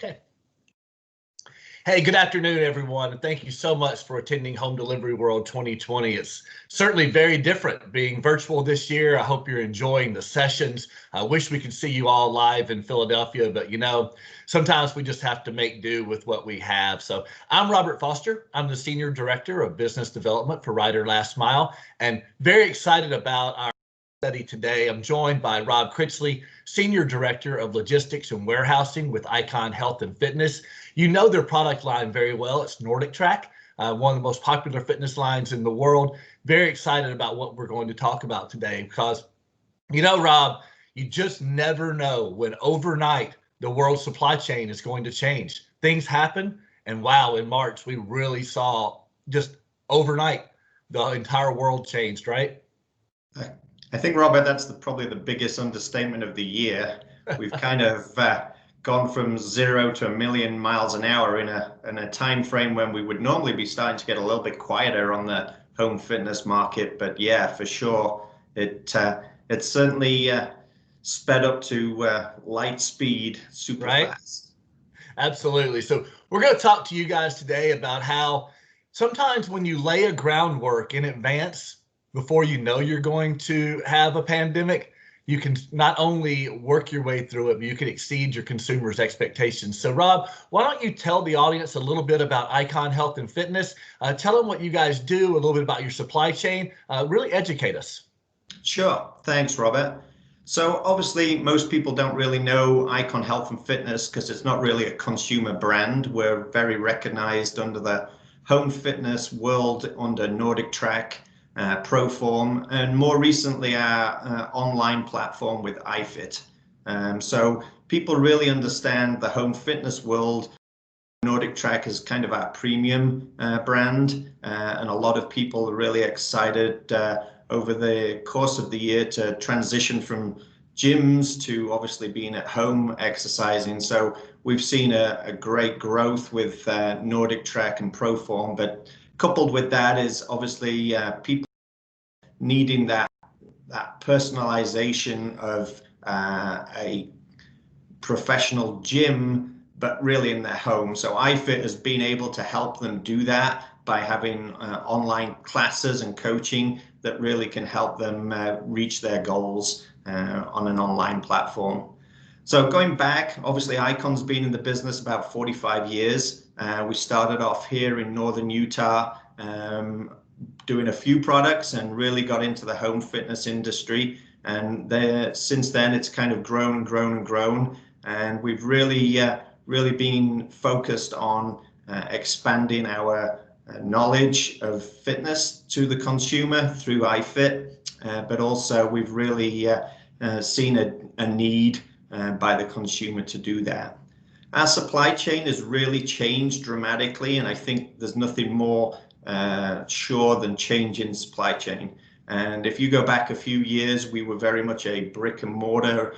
Okay. Hey, good afternoon, everyone. And thank you so much for attending Home Delivery World 2020. It's certainly very different being virtual this year. I hope you're enjoying the sessions. I wish we could see you all live in Philadelphia, but you know, sometimes we just have to make do with what we have. So I'm Robert Foster. I'm the Senior Director of Business Development for Ryder Last Mile, and very excited about our study today. I'm joined by Rob Critchley, Senior Director of Logistics and Warehousing with Icon Health and Fitness. You know their product line very well. It's NordicTrack, one of the most popular fitness lines in the world. Very excited about what we're going to talk about today because, you know, Rob, you just never know when overnight the world supply chain is going to change. Things happen, and wow, in March, we really saw just overnight the entire world changed, right? I think, Robert, that's probably the biggest understatement of the year. We've kind of gone from 0 to 1,000,000 miles an hour in a time frame when we would normally be starting to get a little bit quieter on the home fitness market. But yeah, for sure, it certainly sped up to light speed, super fast. Absolutely. So we're going to talk to you guys today about how sometimes when you lay a groundwork in advance before you know you're going to have a pandemic, you can not only work your way through it, but you can exceed your consumers' expectations. So Rob, why don't you tell the audience a little bit about Icon Health and Fitness, tell them what you guys do, a little bit about your supply chain, really educate us. Sure. Thanks, Robert. So obviously most people don't really know Icon Health and Fitness because it's not really a consumer brand. We're very recognized under the home fitness world under NordicTrack, Proform, and more recently our online platform with Ifit. So people really understand the home fitness world. NordicTrack is kind of our premium brand, and a lot of people are really excited over the course of the year to transition from gyms to obviously being at home exercising. So we've seen a great growth with NordicTrack and Proform, but coupled with that is obviously people needing that personalization of a professional gym, but really in their home. So Ifit has been able to help them do that by having online classes and coaching that really can help them reach their goals on an online platform. So going back, obviously Icon's been in the business about 45 years. We started off here in northern Utah, doing a few products and really got into the home fitness industry. And since then it's kind of grown and grown and grown. And we've really been focused on expanding our knowledge of fitness to the consumer through Ifit, but also we've really seen a need by the consumer to do that. Our supply chain has really changed dramatically, and I think there's nothing more sure than change in supply chain. And if you go back a few years, we were very much a brick and mortar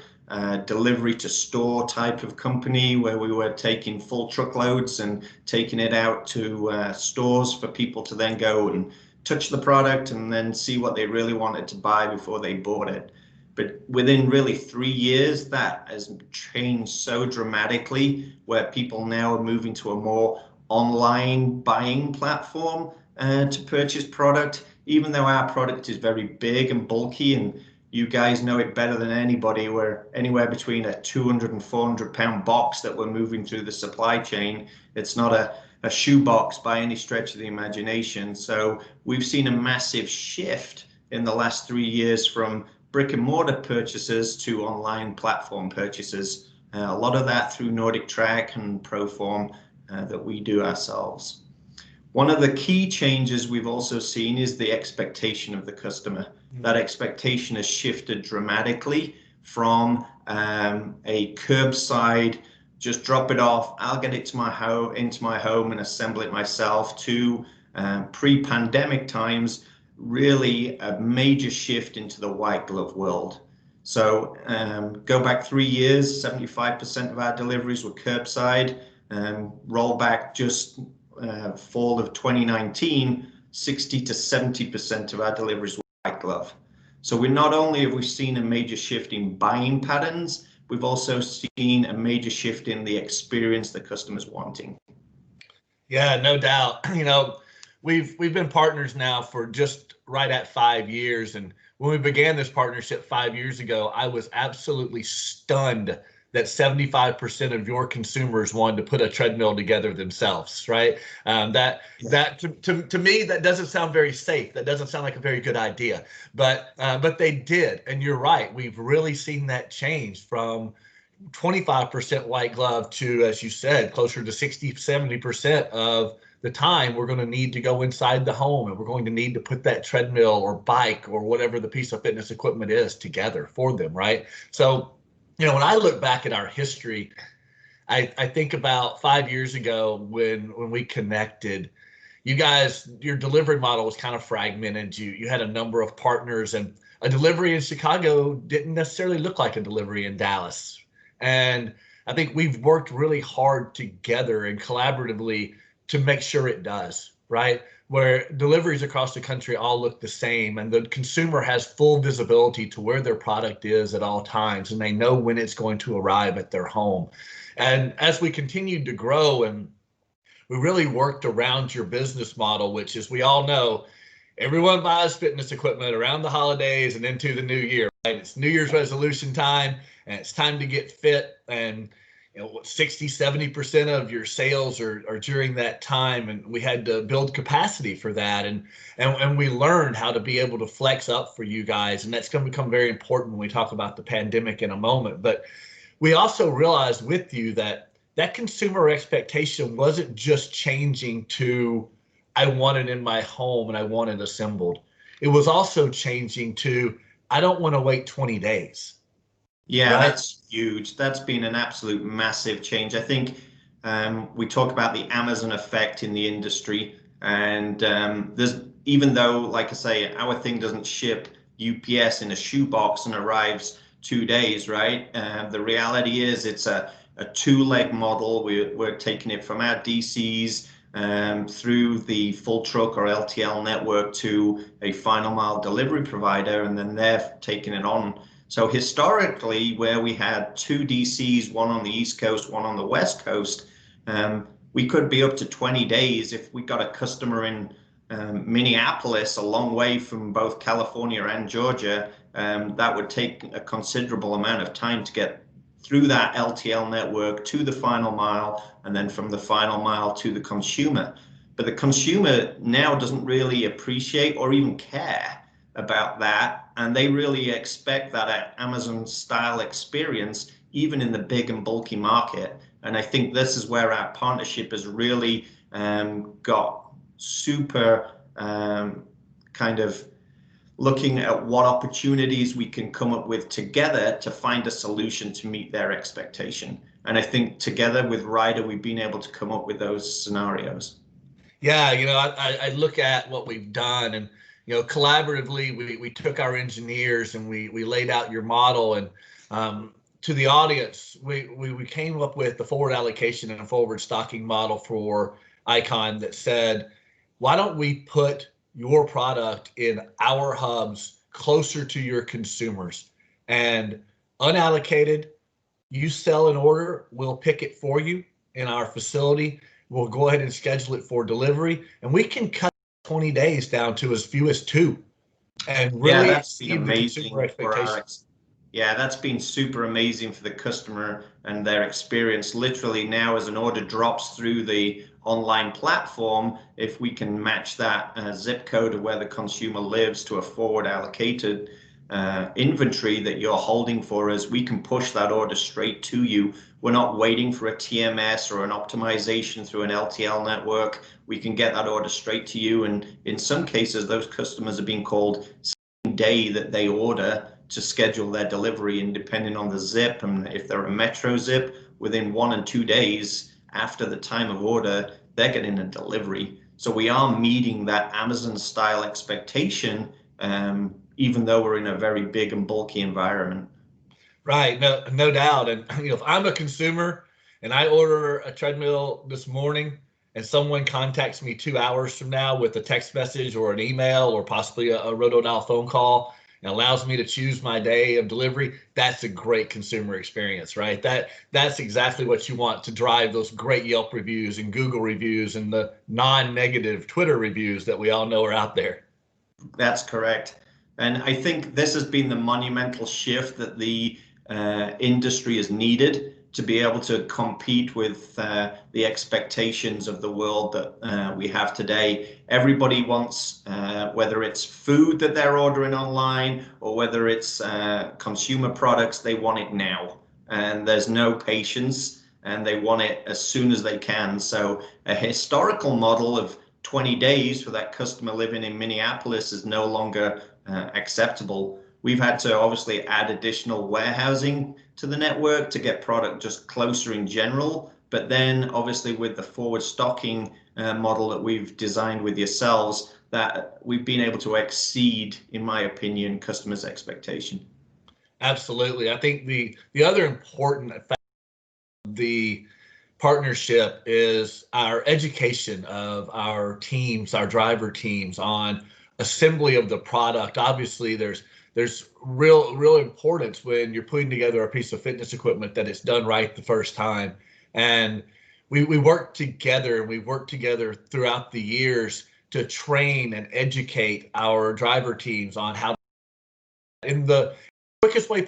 delivery to store type of company where we were taking full truckloads and taking it out to stores for people to then go and touch the product and then see what they really wanted to buy before they bought it. But within really 3 years, that has changed so dramatically where people now are moving to a more online buying platform to purchase product. Even though our product is very big and bulky, and you guys know it better than anybody, we're anywhere between a 200 and 400 pound box that we're moving through the supply chain. It's not a shoebox by any stretch of the imagination. So we've seen a massive shift in the last 3 years from brick and mortar purchases to online platform purchases. A lot of that through NordicTrack and Proform that we do ourselves. One of the key changes we've also seen is the expectation of the customer. That expectation has shifted dramatically from a curbside, just drop it off, I'll get it to into my home and assemble it myself, to pre-pandemic times, really a major shift into the white glove world. So go back 3 years, 75% of our deliveries were curbside. Roll back just fall of 2019, 60 to 70% of our deliveries were white glove. So we not only have we seen a major shift in buying patterns, we've also seen a major shift in the experience the customer's wanting. Yeah, no doubt. We've been partners now for just right at 5 years. And when we began this partnership 5 years ago, I was absolutely stunned that 75% of your consumers wanted to put a treadmill together themselves, right? To me, that doesn't sound very safe. That doesn't sound like a very good idea, but they did. And you're right. We've really seen that change from 25% white glove to, as you said, closer to 60, 70% of the time we're going to need to go inside the home, and we're going to need to put that treadmill or bike or whatever the piece of fitness equipment is together for them, right? So, when I look back at our history, I think about 5 years ago when we connected. You guys, your delivery model was kind of fragmented. You had a number of partners, and a delivery in Chicago didn't necessarily look like a delivery in Dallas. And I think we've worked really hard together and collaboratively to make sure it does, right? Where deliveries across the country all look the same, and the consumer has full visibility to where their product is at all times, and they know when it's going to arrive at their home. And as we continued to grow, and we really worked around your business model, which, as we all know, everyone buys fitness equipment around the holidays and into the new year, right? It's New Year's resolution time, and it's time to get fit. And 60, 70% of your sales are during that time. And we had to build capacity for that. And we learned how to be able to flex up for you guys. And that's going to become very important when we talk about the pandemic in a moment. But we also realized with you that consumer expectation wasn't just changing to, I want it in my home and I want it assembled. It was also changing to, I don't want to wait 20 days. Yeah, right? That's huge. That's been an absolute massive change. I think we talk about the Amazon effect in the industry, and even though, like I say, our thing doesn't ship UPS in a shoebox and arrives 2 days, right? The reality is it's a two-leg model. We're taking it from our DCs through the full truck or LTL network to a final mile delivery provider, and then they're taking it on. So historically, where we had 2 DCs, one on the East Coast, one on the West Coast, we could be up to 20 days if we got a customer in Minneapolis, a long way from both California and Georgia. That would take a considerable amount of time to get through that LTL network to the final mile, and then from the final mile to the consumer. But the consumer now doesn't really appreciate or even care about that, and they really expect that Amazon style experience even in the big and bulky market. And I think this is where our partnership has really got super kind of looking at what opportunities we can come up with together to find a solution to meet their expectation. And I think together with Ryder, we've been able to come up with those scenarios. Yeah, I look at what we've done, and collaboratively, we took our engineers and we laid out your model, and to the audience, we came up with the forward allocation and a forward stocking model for Icon that said, why don't we put your product in our hubs closer to your consumers, and unallocated, you sell an order, we'll pick it for you in our facility. We'll go ahead and schedule it for delivery, and we can cut 20 days down to as few as 2, and really that's been amazing for our that's been super amazing for the customer and their experience. Literally now, as an order drops through the online platform, if we can match that zip code of where the consumer lives to a forward allocated inventory that you're holding for us, we can push that order straight to you. We're not waiting for a TMS or an optimization through an LTL network. We can get that order straight to you, and in some cases those customers are being called same day that they order to schedule their delivery, and depending on the zip, and if they're a metro zip, within 1 and 2 days after the time of order, they're getting a delivery. So we are meeting that Amazon style expectation, even though we're in a very big and bulky environment. Right, no doubt. And if I'm a consumer and I order a treadmill this morning, and someone contacts me 2 hours from now with a text message or an email or possibly a rotodial phone call, and allows me to choose my day of delivery, that's a great consumer experience, right? That's exactly what you want to drive those great Yelp reviews and Google reviews and the non-negative Twitter reviews that we all know are out there. That's correct. And I think this has been the monumental shift that the industry has needed to be able to compete with the expectations of the world that we have today. Everybody wants, whether it's food that they're ordering online or whether it's consumer products, they want it now. And there's no patience and they want it as soon as they can. So a historical model of 20 days for that customer living in Minneapolis is no longer acceptable. We've had to obviously add additional warehousing to the network to get product just closer in general. But then obviously with the forward stocking model that we've designed with yourselves, that we've been able to exceed, in my opinion, customers' expectation. Absolutely. I think the other important fact of the partnership is our education of our teams, our driver teams, on assembly of the product. Obviously, there's real importance when you're putting together a piece of fitness equipment that it's done right the first time. And we work together, and we've worked together throughout the years to train and educate our driver teams on how, in the quickest way,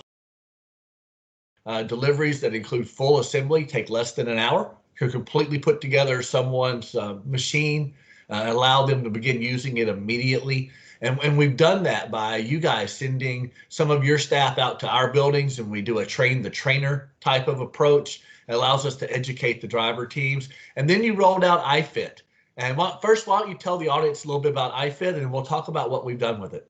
deliveries that include full assembly take less than an hour to completely put together someone's machine, allow them to begin using it immediately. And we've done that by you guys sending some of your staff out to our buildings, and we do a train the trainer type of approach. It allows us to educate the driver teams. And then you rolled out Ifit. And first, why don't you tell the audience a little bit about Ifit, and we'll talk about what we've done with it.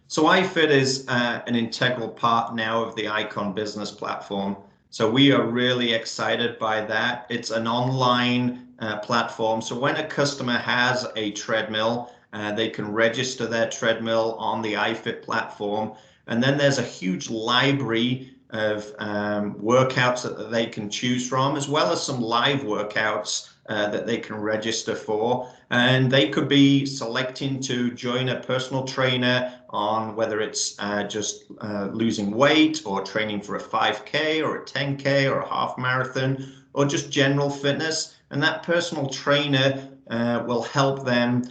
So Ifit is an integral part now of the Icon business platform. So we are really excited by that. It's an online platform. So when a customer has a treadmill, they can register their treadmill on the Ifit platform. And then there's a huge library of workouts that they can choose from, as well as some live workouts that they can register for. And they could be selecting to join a personal trainer on whether it's just losing weight or training for a 5K or a 10K or a half marathon or just general fitness. And that personal trainer will help them,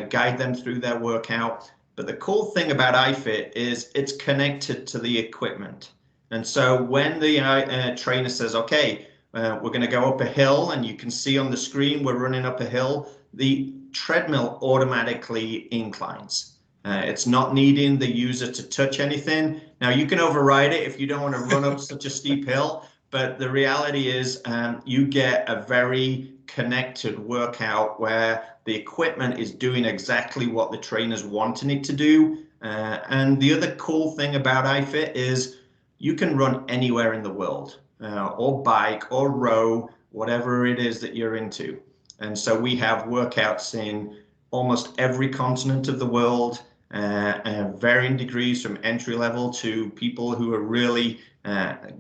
guide them through their workout. But the cool thing about Ifit is it's connected to the equipment. And so when the trainer says, okay, we're going to go up a hill, and you can see on the screen we're running up a hill, the treadmill automatically inclines. It's not needing the user to touch anything. Now, you can override it if you don't want to run up such a steep hill, but the reality is you get a very connected workout where the equipment is doing exactly what the trainer's wanting it to do. And the other cool thing about Ifit is you can run anywhere in the world, or bike or row, whatever it is that you're into. And so we have workouts in almost every continent of the world, varying degrees from entry level to people who are really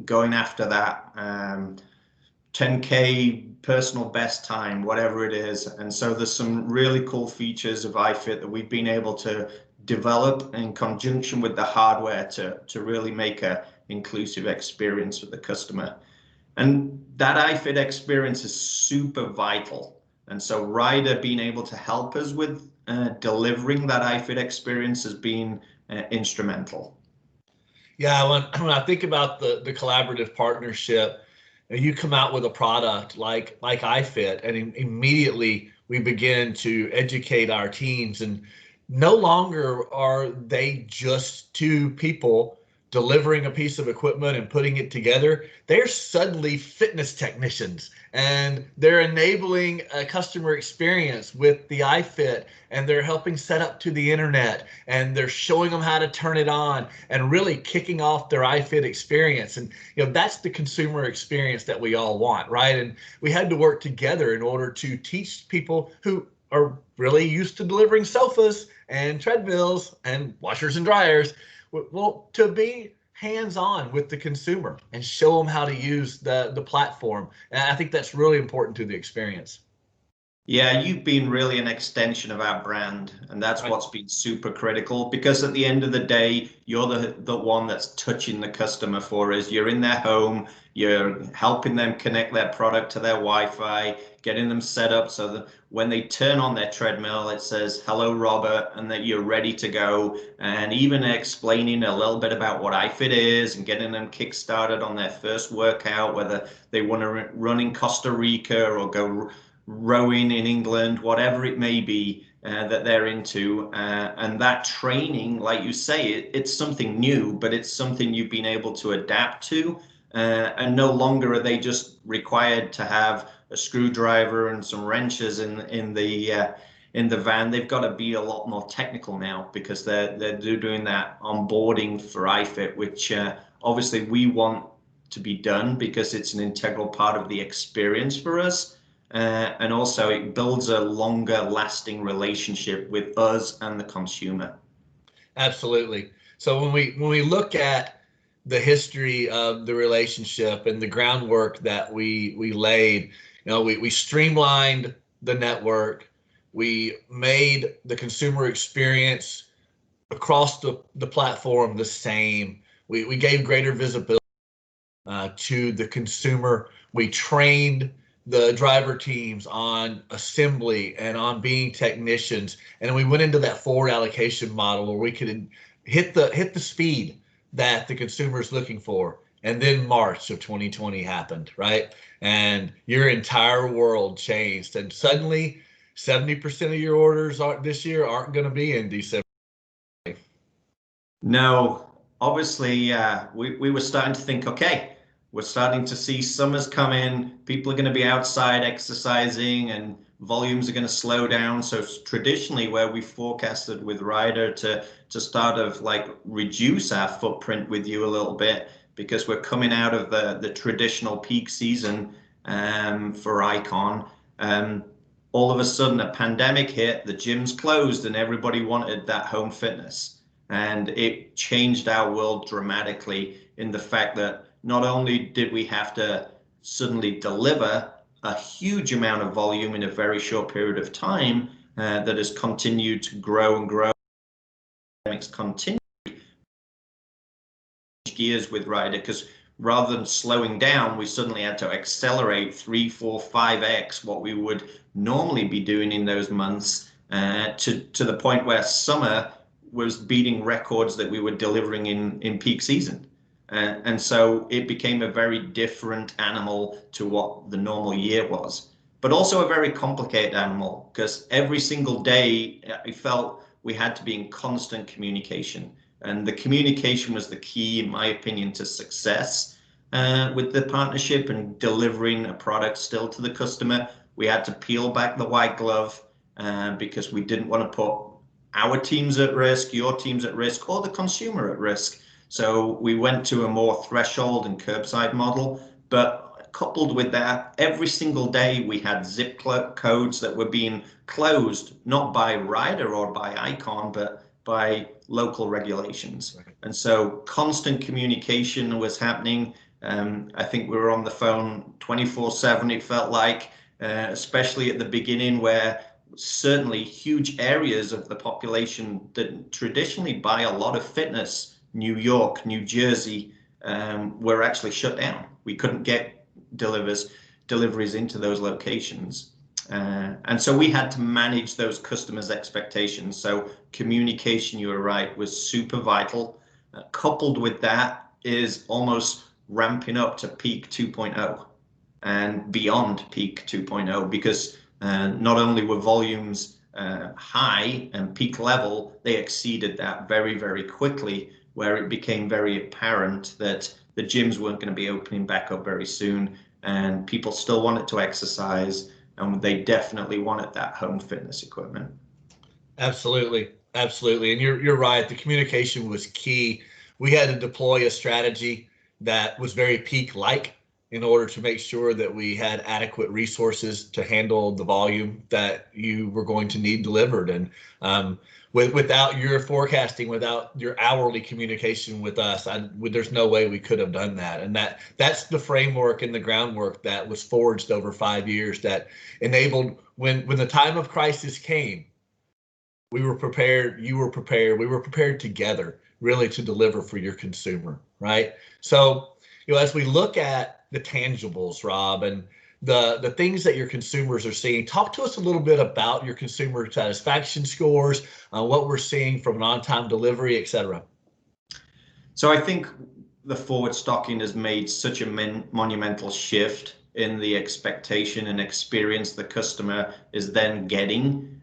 going after that 10K personal best time, whatever it is. And so there's some really cool features of Ifit that we've been able to develop in conjunction with the hardware to really make a inclusive experience for the customer. And that Ifit experience is super vital. And so Ryder being able to help us with delivering that Ifit experience has been instrumental. Yeah, when I think about the collaborative partnership, and you come out with a product like Ifit, and immediately we begin to educate our teams, and no longer are they just two people delivering a piece of equipment and putting it together. They're suddenly fitness technicians, and they're enabling a customer experience with the Ifit, and they're helping set up to the internet, and they're showing them how to turn it on, and really kicking off their Ifit experience. And that's the consumer experience that we all want, right? And we had to work together in order to teach people who are really used to delivering sofas and treadmills and washers and dryers, well, to be hands-on with the consumer and show them how to use the platform. And I think that's really important to the experience. Yeah, you've been really an extension of our brand, and that's Right. what's been super critical because at the end of the day, you're the one that's touching the customer for us. You're in their home, you're helping them connect their product to their Wi-Fi, getting them set up so that when they turn on their treadmill, it says, "Hello, Robert," and that you're ready to go. And even explaining a little bit about what Ifit is and getting them kick-started on their first workout, whether they want to run in Costa Rica or go rowing in England, whatever it may be that they're into. And that training, like you say, it's something new, but it's something you've been able to adapt to. And no longer are they just required to have a screwdriver and some wrenches in the van. They've got to be a lot more technical now because they're doing that onboarding for Ifit, which obviously we want to be done because it's an integral part of the experience for us. And also it builds a longer lasting relationship with us and the consumer. Absolutely. So when we look at the history of the relationship and the groundwork that we laid, we streamlined the network. We made the consumer experience across the platform the same. We gave greater visibility to the consumer. We trained the driver teams on assembly and on being technicians, and we went into that forward allocation model where we could hit the speed that the consumer is looking for. And then March of 2020 happened, right? And your entire world changed, and suddenly 70% of your orders this year aren't going to be in December. No, obviously, we were starting to think, okay, we're starting to see summers come in. People are going to be outside exercising and volumes are going to slow down. So traditionally, where we forecasted with Ryder to start of like reduce our footprint with you a little bit because we're coming out of the traditional peak season for Icon. All of a sudden, a pandemic hit, the gyms closed, and everybody wanted that home fitness. And it changed our world dramatically in the fact that not only did we have to suddenly deliver a huge amount of volume in a very short period of time that has continued to grow and grow, continue gears with Ryder because rather than slowing down, we suddenly had to accelerate 3, 4, 5x what we would normally be doing in those months to the point where summer was beating records that we were delivering in peak season. And so it became a very different animal to what the normal year was, but also a very complicated animal because every single day I felt we had to be in constant communication. And the communication was the key, in my opinion, to success with the partnership and delivering a product still to the customer. We had to peel back the white glove because we didn't want to put our teams at risk, your teams at risk, or the consumer at risk. So we went to a more threshold and curbside model. But coupled with that, every single day we had zip codes that were being closed, not by Ryder or by Icon, but by local regulations. And so constant communication was happening. I think we were on the phone 24/7, it felt like, especially at the beginning where certainly huge areas of the population that traditionally buy a lot of fitness, New York, New Jersey, were actually shut down. We couldn't get deliveries into those locations. And so we had to manage those customers' expectations. So communication, you were right, was super vital. Coupled with that is almost ramping up to peak 2.0 and beyond peak 2.0 because not only were volumes high and peak level, they exceeded that very, very quickly, where it became very apparent that the gyms weren't going to be opening back up very soon and people still wanted to exercise and they definitely wanted that home fitness equipment. Absolutely. Absolutely. And you're right. The communication was key. We had to deploy a strategy that was very peak like in order to make sure that we had adequate resources to handle the volume that you were going to need delivered. And without your forecasting, without your hourly communication with us, there's no way we could have done that. And that's the framework and the groundwork that was forged over 5 years that enabled when the time of crisis came, we were prepared, you were prepared, we were prepared together really to deliver for your consumer, right? So, as we look at the tangibles, Rob, and the things that your consumers are seeing, talk to us a little bit about your consumer satisfaction scores, what we're seeing from an on-time delivery, et cetera. So I think the forward stocking has made such a monumental shift in the expectation and experience the customer is then getting.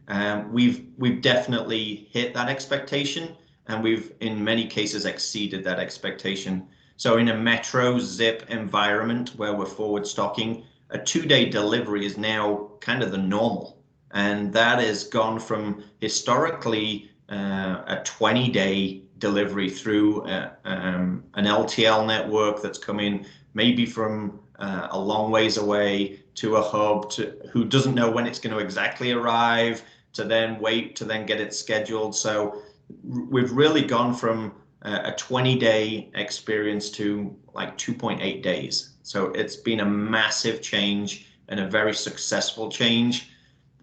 We've definitely hit that expectation, and we've in many cases exceeded that expectation. So in a metro zip environment where we're forward stocking, a 2-day delivery is now kind of the normal. And that has gone from historically a 20-day delivery through an LTL network that's coming maybe from a long ways away to a hub who doesn't know when it's going to exactly arrive, to then wait to then get it scheduled. So we've really gone from a 20-day experience to like 2.8 days. So it's been a massive change and a very successful change.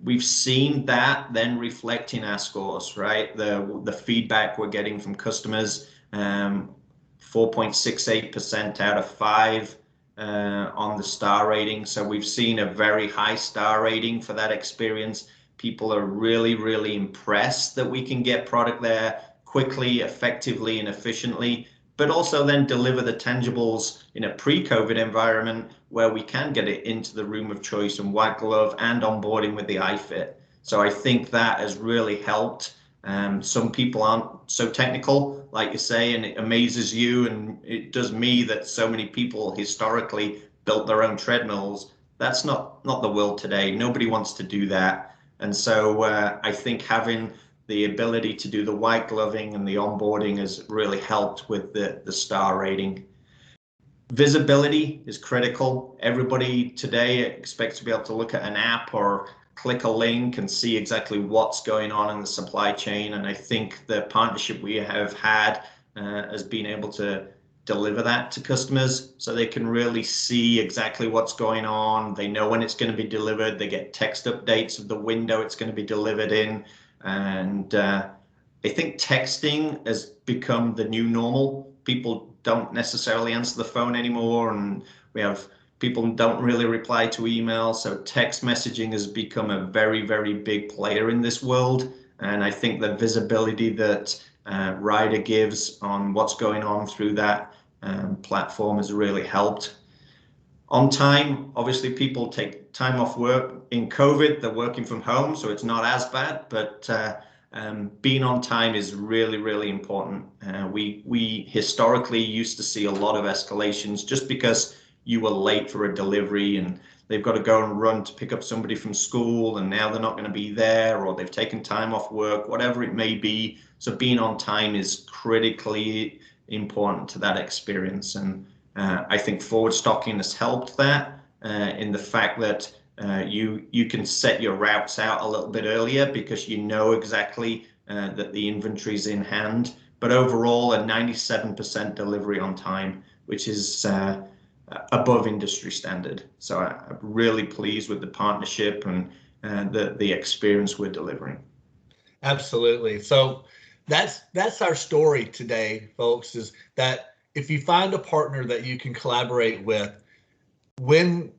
We've seen that then reflect in our scores, right? The feedback we're getting from customers, 4.68% out of 5 on the star rating. So we've seen a very high star rating for that experience. People are really, really impressed that we can get product there quickly, effectively, and efficiently, but also then deliver the tangibles in a pre-COVID environment where we can get it into the room of choice and white glove and onboarding with the Ifit. So I think that has really helped. Some people aren't so technical, like you say, and it amazes you, and it does me that so many people historically built their own treadmills. That's not the world today. Nobody wants to do that. And so I think having the ability to do the white gloving and the onboarding has really helped with the star rating. Visibility is critical. Everybody today expects to be able to look at an app or click a link and see exactly what's going on in the supply chain. And I think the partnership we have had has been able to deliver that to customers so they can really see exactly what's going on. They know when it's going to be delivered. They get text updates of the window it's going to be delivered in. And I think texting has become the new normal. People don't necessarily answer the phone anymore, and we have people who don't really reply to email. So text messaging has become a very, very big player in this world. And I think the visibility that Ryder gives on what's going on through that platform has really helped. On time, obviously people take time off work. In COVID, they're working from home, so it's not as bad, but being on time is really, really important. We historically used to see a lot of escalations just because you were late for a delivery and they've got to go and run to pick up somebody from school, and now they're not going to be there, or they've taken time off work, whatever it may be. So being on time is critically important to that experience. And I think forward stocking has helped that in the fact that you can set your routes out a little bit earlier because you know exactly that the inventory is in hand. But overall, a 97% delivery on time, which is above industry standard. So I'm really pleased with the partnership and the experience we're delivering. Absolutely. So that's our story today, folks, is that if you find a partner that you can collaborate with, when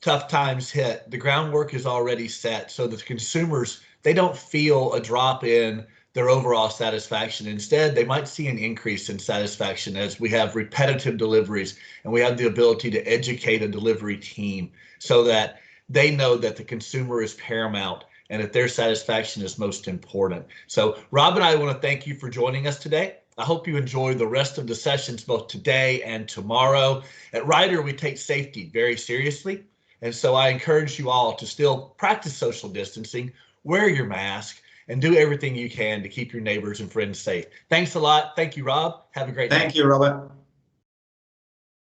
tough times hit, the groundwork is already set so that the consumers, they don't feel a drop in their overall satisfaction. Instead, they might see an increase in satisfaction as we have repetitive deliveries and we have the ability to educate a delivery team so that they know that the consumer is paramount and that their satisfaction is most important. So Rob and I want to thank you for joining us today. I hope you enjoy the rest of the sessions both today and tomorrow. At Ryder, we take safety very seriously. And so I encourage you all to still practice social distancing, wear your mask, and do everything you can to keep your neighbors and friends safe. Thanks a lot. Thank you, Rob. Have a great day. Thank you, Robert.